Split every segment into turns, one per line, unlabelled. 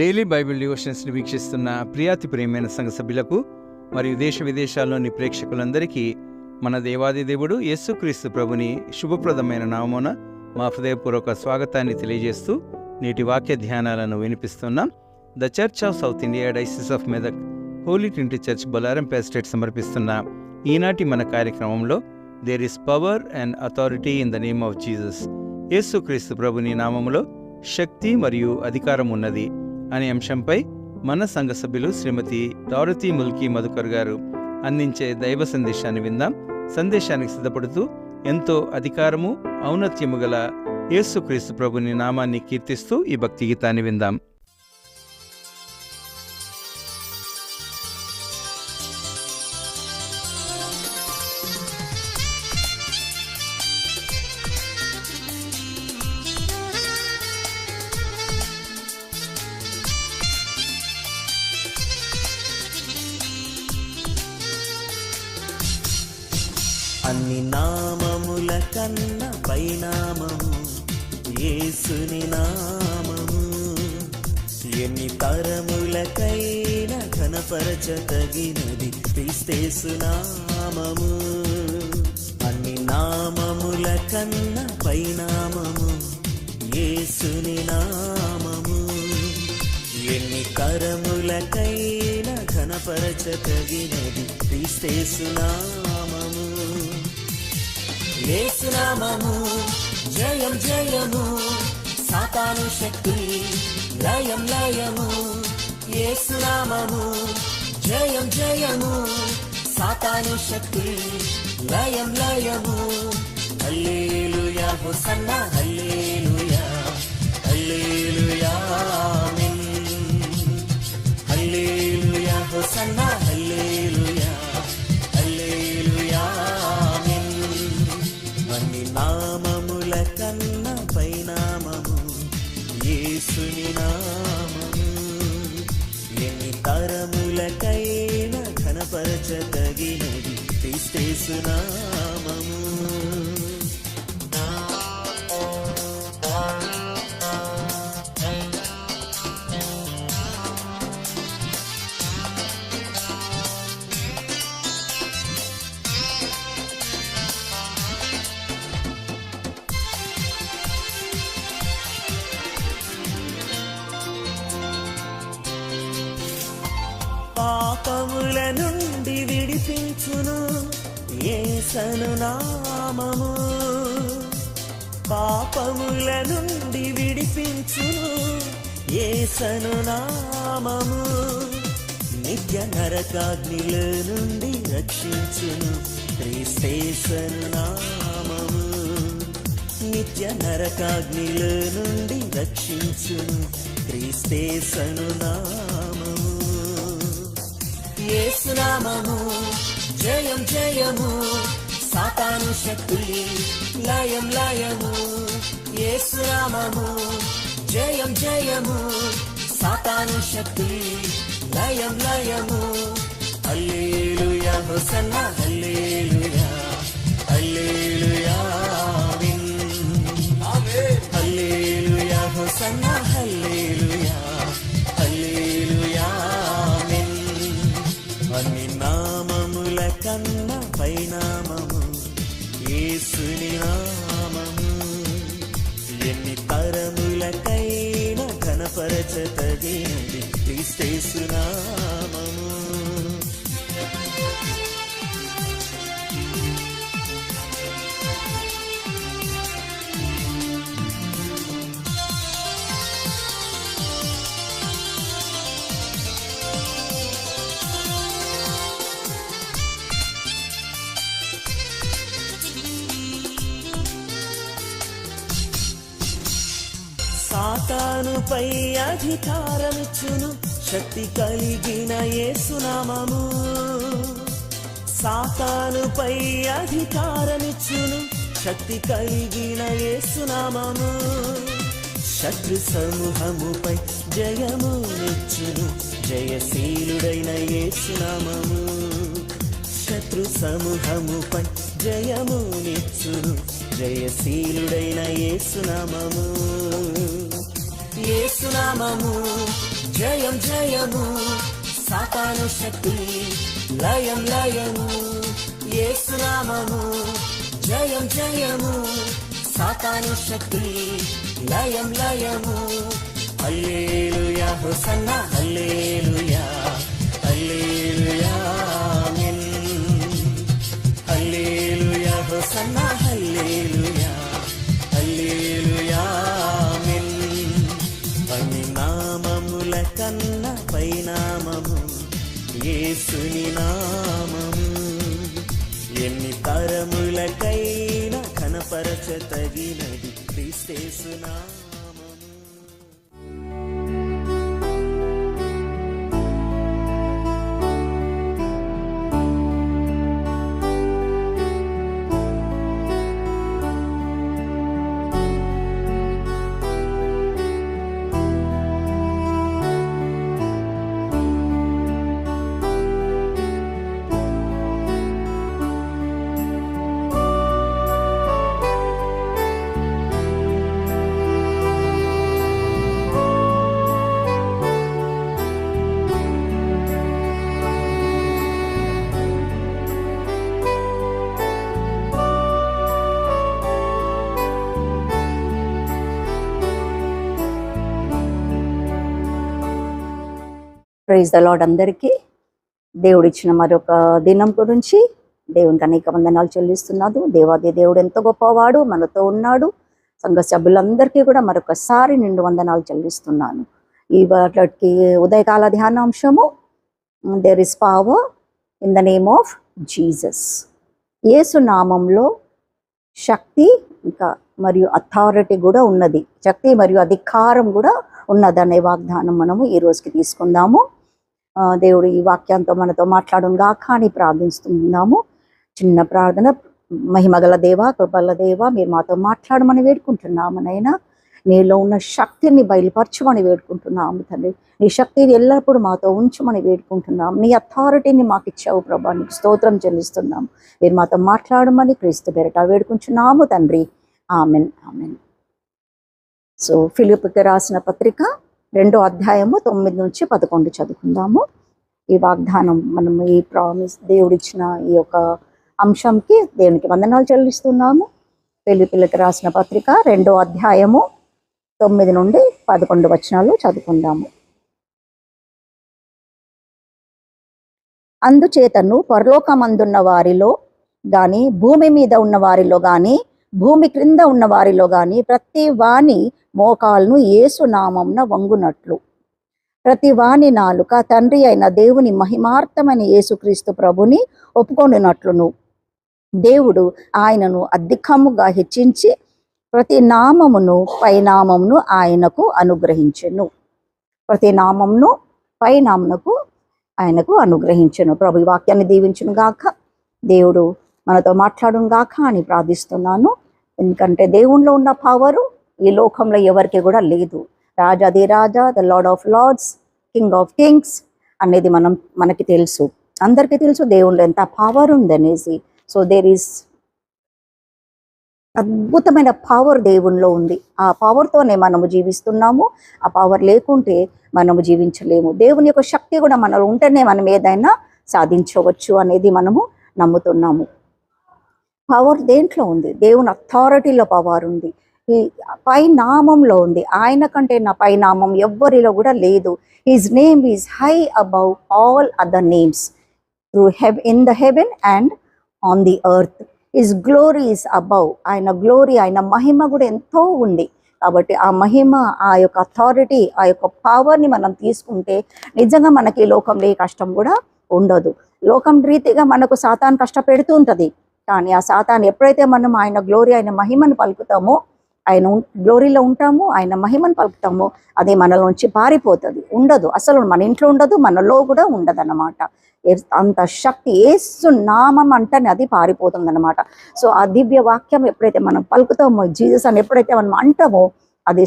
Daily Bible డివోషన్స్ని వీక్షిస్తున్న ప్రియాతి ప్రియమైన సంఘ సభ్యులకు మరియు దేశ విదేశాల్లోని ప్రేక్షకులందరికీ మన దేవాది దేవుడు యేసుక్రీస్తు ప్రభుని శుభప్రదమైన నామమున మా హృదయపూర్వక స్వాగతాన్ని తెలియజేస్తూ నేటి వాక్య ధ్యానాలను వినిపిస్తున్నాం. The church of south India diocese of Medak holy trinity church Bolarampeta state సమర్పిస్తున్న ఈనాటి మన కార్యక్రమంలో there is power and authority in the name of Jesus. యేసుక్రీస్తు ప్రభుని నామములో శక్తి మరియు అధికారం ఉన్నది అనే అంశంపై మన సంఘ సభ్యులు శ్రీమతి డారతీ ముల్కీ మధుకర్ గారు అందించే దైవ సందేశాన్ని విందాం. సందేశానికి సిద్ధపడుతూ ఎంతో అధికారము ఔన్నత్యము గల యేసుక్రీస్తు ప్రభుని నామాన్ని కీర్తిస్తూ ఈ భక్తి గీతాన్ని విందాం.
అన్ని నామముల కన్న పైనామము యేసుని నామము, ఎన్ని తరములకైనా ఘనపరచతగినది క్రీస్తేసు నామము. అన్ని నామముల కన్న పైనామము యేసుని నామము, ఎన్ని తరములకైనా ఘనపరచతగినది క్రీస్తేసు నామము. యేసునామము జయం జయము, సాతాను శక్తి లయం లయము. యేసునామము జయం జయము, సాతాను శక్తి లయం లయము. హల్లెలూయా హోసన్నా హల్లెలూయా హల్లెలూయా ఆమేన్. హల్లెలూయా హోసన్నా హల్లెలూయా హల్లెలూయా ఆమేన్. అన్ని నామముల కన్న పైనామము యేసుని నామము, ఎన్ని తరములకైనా ఘనపరచతగినది క్రీస్తేసు నామము. పాపముల నుండి విడిపించును యేసను నామము, పాపముల నుండి విడిపించును యేసను నామము. నిత్య నరకాగ్నిల నుండి రక్షించును క్రీస్తేసను నామము, నిత్య నరకాగ్నిల నుండి రక్షించును క్రీస్తేసను నామము. యేసునామము జయం జయము, సాతాను శక్తి లయం లయము. యేసునామము జయం జయము, సాతాను శక్తి లయం లయము. హల్లెలూయా హోసన్నా హల్లెలూయా హల్లెలూయా ఆమేన్. హల్లెలూయా హోసన్నా హల్లెలూయా హల్లెలూయా ఆమేన్. అన్ని నామముల కన్న పైనామము యేసుని నామము, ఎన్ని తరములకైనా ఘనపరచతగినది క్రీస్తేసు నామము. సాతానుపై అధికారమిచ్చును శక్తి కలిగిన యేసునామము, సాతానుపై అధికారమిచ్చును శక్తి కలిగిన యేసునామము. శత్రు సమూహముపై జయమునిచ్చును జయశీలుడైన యేసునామము, శత్రు సమూహముపై జయమునిచ్చును జయశీలుడైన యేసునామము. యేసునామము జయం జయము సాతాను శక్తి లయం లయము యేసు నామము జయం జయము సాతాను శక్తి లయం లయము హల్లెలూయా హోసన్నా హల్లెలూయా హల్లెలూయా ఆమేన్ హల్లెలూయా హోసన్నా హల్లెలూయా హల్లెలూయా ఆమేన్ అన్ని నామముల కన్నా పైనామము యేసుని నామము ఎన్ని తరములకైనా కనపరచతగినది క్రీస్తేసు నామము.
Praise the lord. అందరికీ దేవుడిచ్చిన మరొక దినం గురించి దేవునికి అనేక వందనాలు చెల్లిస్తున్నాను. దేవాది దేవుడు ఎంతో గొప్పవాడు, మనతో ఉన్నాడు. సంఘ సభ్యులందరికీ కూడా మరొకసారి నిండు వందనాలు చెల్లిస్తున్నాను. ఈ వాటికి ఉదయకాల ధ్యానాంశము there is power in the name of Jesus. యేసు నామంలో శక్తి ఇంకా మరియు అథారిటీ కూడా ఉన్నది, శక్తి మరియు అధికారం కూడా ఉన్నదనే వాగ్దానం మనము ఈ రోజుకి తీసుకుందాము. దేవుడు ఈ వాక్యంతో మనతో మాట్లాడును గాక అని ప్రార్థిస్తున్నాము. చిన్న ప్రార్థన. మహిమగల దేవ, కృపల దేవ, మీరు మాతో మాట్లాడమని వేడుకుంటున్నాము నైనా. నీలో ఉన్న శక్తిని బయలుపరచమని వేడుకుంటున్నాము తండ్రి. నీ శక్తిని ఎల్లప్పుడూ మాతో ఉంచమని వేడుకుంటున్నాం. నీ అథారిటీని మాకు ఇచ్చావు ప్రభా, నీకు స్తోత్రం చెల్లిస్తున్నాం. మీరు మాతో మాట్లాడమని క్రీస్తు పేరిట వేడుకుంటున్నాము తండ్రి. Amen amen. సో ఫిలిప్పీకి రాసిన పత్రిక 2వ అధ్యాయము 9 నుంచి 11 చదువుకుందాము. ఈ వాగ్దానం మనం ఈ ప్రామిస్ దేవుడిచ్చిన ఈ యొక్క అంశంకి దేవునికి వందనాలు చెల్లిస్తున్నాము. ఫిలిప్పీకి రాసిన పత్రిక 2వ అధ్యాయము 9 నుండి 11 వచనాలు చదువుకుందాము. అందుచేతను పరలోకమందున్న వారిలో గాని, భూమి మీద ఉన్న వారిలో గాని, భూమి క్రింద ఉన్న వారిలో గాని ప్రతి వాని మోకాలను యేసు నామమున వంగునట్లు, ప్రతి వాని నాలుక తండ్రి అయిన దేవుని మహిమార్థమైన యేసుక్రీస్తు ప్రభుని ఒప్పుకొనున్నట్లును, దేవుడు ఆయనను అధికముగా హెచ్చించి ప్రతి నామమును పైనామమును ఆయనకు అనుగ్రహించెను. ప్రతి నామమును పైనామమునకు ఆయనకు అనుగ్రహించెను. ప్రభు ఈ వాక్యాన్ని దీవించును గాక. దేవుడు మనతో మాట్లాడును గాక అని ప్రార్థిస్తున్నాను. ఎందుకంటే దేవునిలో ఉన్న పవరు ఈ లోకంలో ఎవరికి కూడా లేదు. రాజాది రాజా, the lord of lords, king of kings అనేది మనకి తెలుసు, అందరికీ తెలుసు దేవునిలో ఎంత పవర్ ఉందనేసి. సో దేర్ ఈస్ అద్భుతమైన పవర్ దేవునిలో ఉంది. ఆ పవర్తోనే మనము జీవిస్తున్నాము. ఆ పవర్ లేకుంటే మనము జీవించలేము. దేవుని యొక్క శక్తి కూడా మనలో ఉంటేనే మనం ఏదైనా సాధించవచ్చు అనేది మనము నమ్ముతున్నాము. పవర్ దేంట్లో ఉంది? దేవుని అథారిటీలో పవర్ ఉంది, ఈ పై నామంలో ఉంది. ఆయన కంటే నా పై నామం ఎవ్వరిలో కూడా లేదు. His name is high above all other names in the heaven and on the earth. His glory is above. ఆయన గ్లోరీ, ఆయన మహిమ కూడా ఎంతో ఉంది. కాబట్టి ఆ మహిమ, ఆ యొక్క అథారిటీ, ఆ యొక్క పవర్ని మనం తీసుకుంటే నిజంగా మనకి ఈ లోకంలో ఏ కష్టం కూడా ఉండదు. లోకం రీతిగా మనకు సాతాను కష్టపెడుతూ ఉంటుంది. కానీ ఆ సాతాను ఎప్పుడైతే మనం ఆయన గ్లోరీ, ఆయన మహిమను పలుకుతామో, ఆయన గ్లోరీలో ఉంటాము, ఆయన మహిమను పలుకుతామో, అది మనలోంచి పారిపోతుంది. ఉండదు, అసలు మన ఇంట్లో ఉండదు, మనలో కూడా ఉండదు అన్నమాట. అంత శక్తి యేసు నామం అంటేనే అది పారిపోతుంది అన్నమాట. సో ఆ దివ్య వాక్యం ఎప్పుడైతే మనం పలుకుతామో, జీసస్ అని ఎప్పుడైతే మనం అంటామో, అది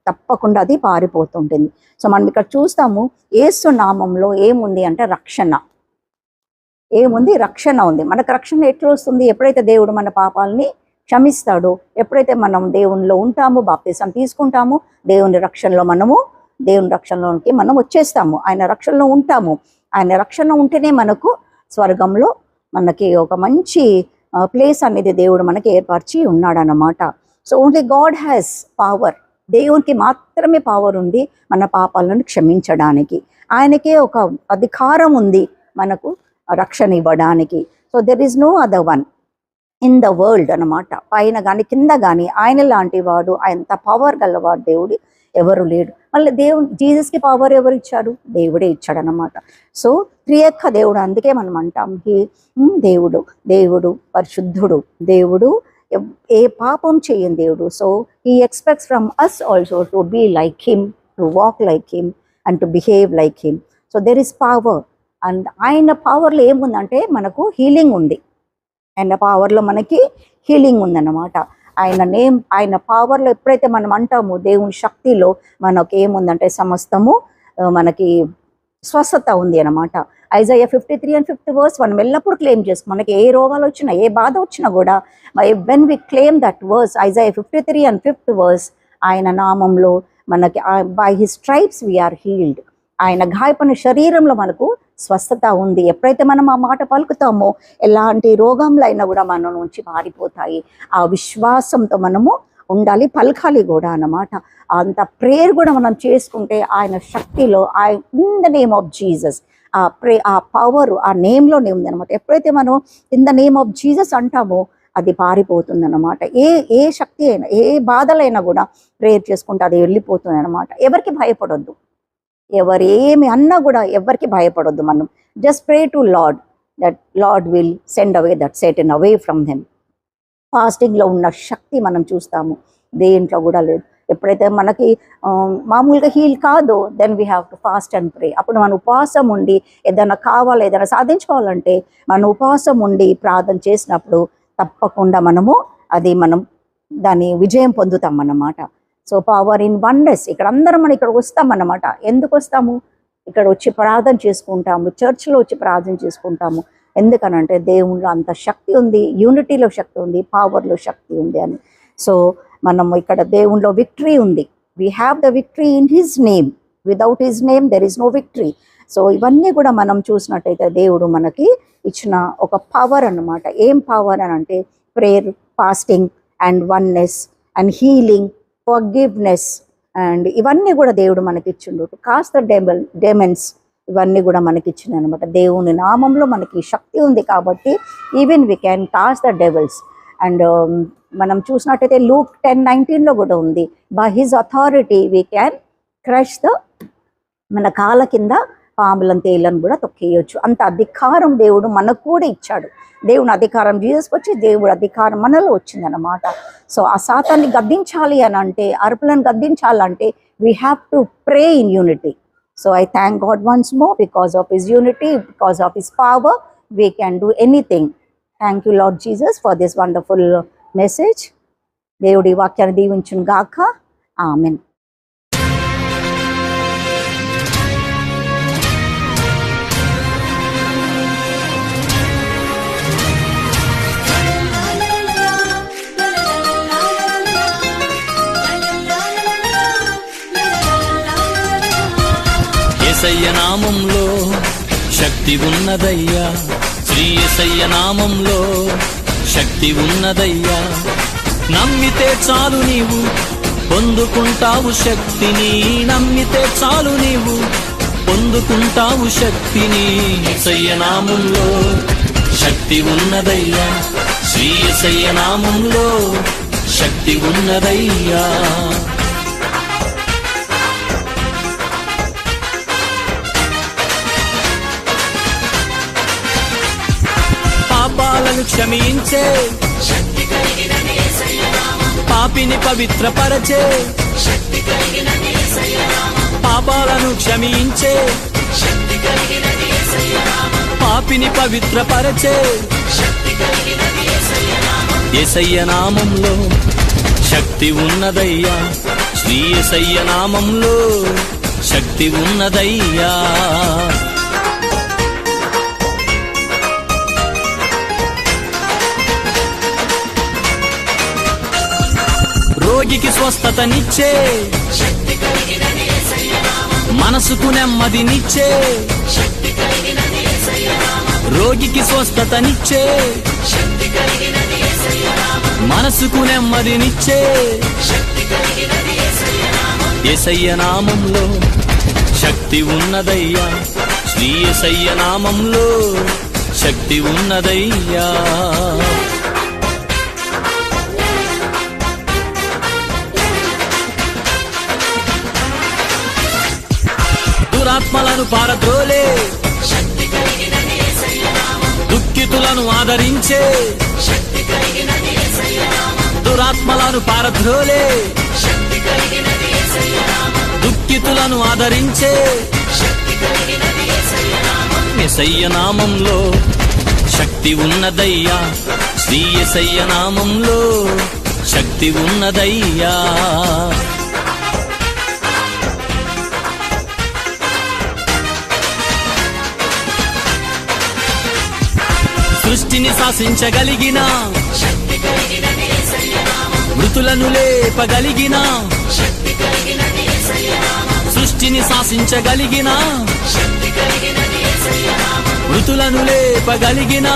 తప్పకుండా అది పారిపోతుంటుంది. సో మనం ఇక్కడ చూస్తాము, యేసు నామంలో ఏముంది అంటే రక్షణ. ఏముంది? రక్షణ ఉంది. మనకు రక్షణ ఎట్లా వస్తుంది? ఎప్పుడైతే దేవుడు మన పాపాలని క్షమిస్తాడో, ఎప్పుడైతే మనం దేవునిలో ఉంటామో, బాప్తిసం తీసుకుంటామో, దేవుని రక్షణలో మనము దేవుని రక్షణలోనికి మనం వచ్చేస్తాము, ఆయన రక్షణలో ఉంటాము. ఆయన రక్షణ ఉంటేనే మనకు స్వర్గంలో మనకి ఒక మంచి ప్లేస్ అనేది దేవుడు మనకి ఏర్పరిచి ఉన్నాడన్నమాట. So only God has power, దేవునికి మాత్రమే పవర్ ఉంది మన పాపాలను క్షమించడానికి. ఆయనకే ఒక అధికారం ఉంది మనకు రక్షణ ఇవ్వడానికి. So there is no other one in the world అన్నమాట. పైన కానీ కింద కానీ ఆయన లాంటి వాడు, అంత పవర్ గలవాడు దేవుడు ఎవరు లేడు. మళ్ళీ జీసస్కి పవర్ ఎవరు ఇచ్చారు? దేవుడే ఇచ్చాడు అన్నమాట. సో త్రియక్క దేవుడు, అందుకే మనం అంటాం దేవుడు పరిశుద్ధుడు, దేవుడు ఏ పాపం చేయని దేవుడు. So he expects from us also to be like him, to walk like him and to behave like him. So there is power. And ఆయన పవర్లో ఏముందంటే మనకు హీలింగ్ ఉంది. ఆయన పవర్లో మనకి హీలింగ్ ఉందన్నమాట. ఆయన పవర్లో ఎప్పుడైతే మనం అంటామో దేవుని శక్తిలో మనకు ఏముందంటే సమస్తము మనకి స్వస్థత ఉంది అన్నమాట. ఐజాయా 53 and 5th verse మనం ఎల్లప్పుడు క్లెయిమ్ చేస్తాం. మనకి ఏ రోగాలు వచ్చినా, ఏ బాధ వచ్చినా కూడా when we claim that verse, Isaiah 53 and 5th verse, ఆయన నామంలో మనకి by his stripes we are healed, ఆయన గాయపడిన శరీరంలో మనకు స్వస్థత ఉంది. ఎప్పుడైతే మనం ఆ మాట పలుకుతామో ఎలాంటి రోగంలో అయినా కూడా మన నుంచి పారిపోతాయి. ఆ విశ్వాసంతో మనము ఉండాలి, పలకాలి కూడా అన్నమాట. అంత ప్రేయర్ కూడా మనం చేసుకుంటే ఆయన శక్తిలో in the name of Jesus ఆ పవర్ ఆ నేమ్లోనే ఉంది అనమాట. ఎప్పుడైతే మనం in the name of Jesus అంటామో అది పారిపోతుంది అన్నమాట. ఏ శక్తి అయినా, ఏ బాధలైనా కూడా ప్రేయర్ చేసుకుంటే అది వెళ్ళిపోతుంది అనమాట. ఎవరికి భయపడొద్దు, ఎవరేమి అన్నా కూడా ఎవరికి భయపడొద్దు. మనం just pray to Lord, that Lord will send away that Satan away from them. ఫాస్టింగ్లో ఉన్న శక్తి మనం చూస్తాము, దేంట్లో కూడా లేదు. ఎప్పుడైతే మనకి మామూలుగా హీల్ కాదో then we have to fast and pray. అప్పుడు మనం ఉపవాసం ఉండి ఏదైనా కావాలి, ఏదైనా సాధించుకోవాలంటే మనం ఉపవాసం ఉండి ప్రార్థన చేసినప్పుడు తప్పకుండా మనం దాని విజయం పొందుతాం అన్నమాట. So power in wonders. ఇక్కడ అందరం మనం ఇక్కడ వస్తామన్నమాట. ఎందుకు వస్తాము? ఇక్కడ వచ్చి ప్రార్థన చేసుకుంటాము, చర్చ్లో వచ్చి ప్రార్థన చేసుకుంటాము. ఎందుకనంటే దేవునిలో అంత శక్తి ఉంది, యూనిటీలో శక్తి ఉంది, పవర్లో శక్తి ఉంది అని. సో మనం ఇక్కడ దేవునిలో విక్టరీ ఉంది. We have the victory in his name. Without his name there is no victory. So ఇవన్నీ కూడా మనం చూసినట్టయితే దేవుడు మనకి ఇచ్చిన ఒక పవర్ అన్నమాట. ఏం పవర్ అని అంటే prayer, fasting and oneness and healing, forgiveness and ఇవన్నీ కూడా దేవుడు మనకి ఇచ్చిండు. కాస్ట్ డెమన్స్ ఇవన్నీ కూడా మనకి ఇచ్చింది అనమాట. దేవుని నామంలో మనకి శక్తి ఉంది కాబట్టి even we can cast the devils. And మనం చూసినట్టయితే లూక్ 10:19 కూడా ఉంది, by his authority we can crush మన కాళ్ళ కింద పాములను తేలను కూడా తొక్కేయచ్చు. అంత అధికారం దేవుడు మనకు కూడా ఇచ్చాడు. దేవుని అధికారం జీసస్కి వచ్చి దేవుడు అధికారం మనలో వచ్చిందన్నమాట. సో ఆ సాతాన్ని గద్దించాలి అని అంటే, అరుపులను గద్దించాలంటే we have to pray in unity. So I thank God once more because of his unity, because of his power, we can do anything. Thank you Lord Jesus for this wonderful message. దేవుడి వాక్యాన్ని దీవించును గాక. ఆమేన్.
యేసయ్య నామంలో శక్తి ఉన్నదయ్యా, శ్రీ యేసయ్య నామంలో శక్తి ఉన్నదయ్యా. నమ్మితే చాలు నీవు పొందుకుంటావు శక్తిని, నమ్మితే చాలు నీవు పొందుకుంటావు శక్తిని. యేసయ్య నామంలో శక్తి ఉన్నదయ్యా, శ్రీ యేసయ్య నామంలో శక్తి ఉన్నదయ్యా. పాపాలను క్షమించే శక్తి కలిగిన యేసయ్య నామం, పాపిని పవిత్రపరచే శక్తి కలిగిన యేసయ్య నామం, పాపాలను క్షమించే శక్తి కలిగిన యేసయ్య నామం, పాపిని పవిత్రపరచే శక్తి కలిగిన యేసయ్య నామం. యేసయ్య నామంలో శక్తి ఉన్నదయ్యా, శ్రీ యేసయ్య నామంలో శక్తి ఉన్నదయ్యా. రోగికి స్వస్థతనిచ్చే శక్తి కలిగిన యేసయ్య నామం, మనసుకు నెమ్మదినిచ్చే రోగికి స్వస్థతనిచ్చే మనసుకు నెమ్మదినిచ్చే యేసయ్య నామంలో శక్తి ఉన్నదయ్యా, శ్రీ యేసయ్య నామంలో శక్తి ఉన్నదయ్యా. దురాత్మలను పారద్రోలే, దుఃఖితులను ఆదరించే, దురాత్మలను పారద్రోలే, దుఃఖితులను ఆదరించే యేసయ్య నామంలో శక్తి ఉన్నదయ్యా, శ్రీ యేసయ్య నామంలో శక్తి ఉన్నదయ్యా. సృష్టిని శాసించగలిగిన, మృతులను లేపగలిగిన, సృష్టిని శాసించగలిగిన, మృతులను లేపగలిగిన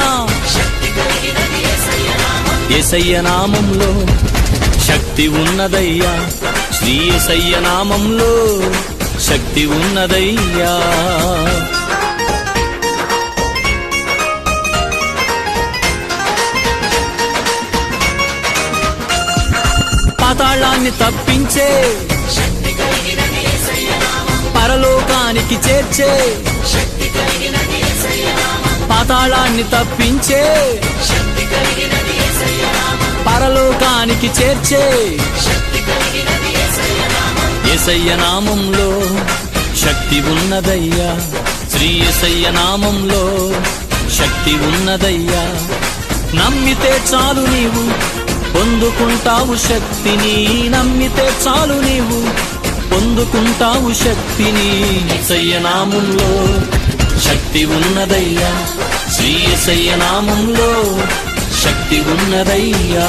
యేసయ్య నామంలో శక్తి ఉన్నదయ్యా, శ్రీ యేసయ్య నామంలో శక్తి ఉన్నదయ్యా. పాతాళాన్ని తప్పించే, పరలోకానికి చేర్చే, పాతాళాన్ని తప్పించే, పరలోకానికి చేర్చే యేసయ్య నామంలో శక్తి ఉన్నదయ్యా, శ్రీ యేసయ్య నామంలో శక్తి ఉన్నదయ్యా. నమ్మితే చాలు నీవు పొందుకుంటావు శక్తిని, నమ్మితే చాలు నీవు పొందుకుంటావు శక్తిని. యేసయ్య నామంలో శక్తి ఉన్నదయ్యా, శ్రీ యేసయ్య నామంలో శక్తి ఉన్నదయ్యా.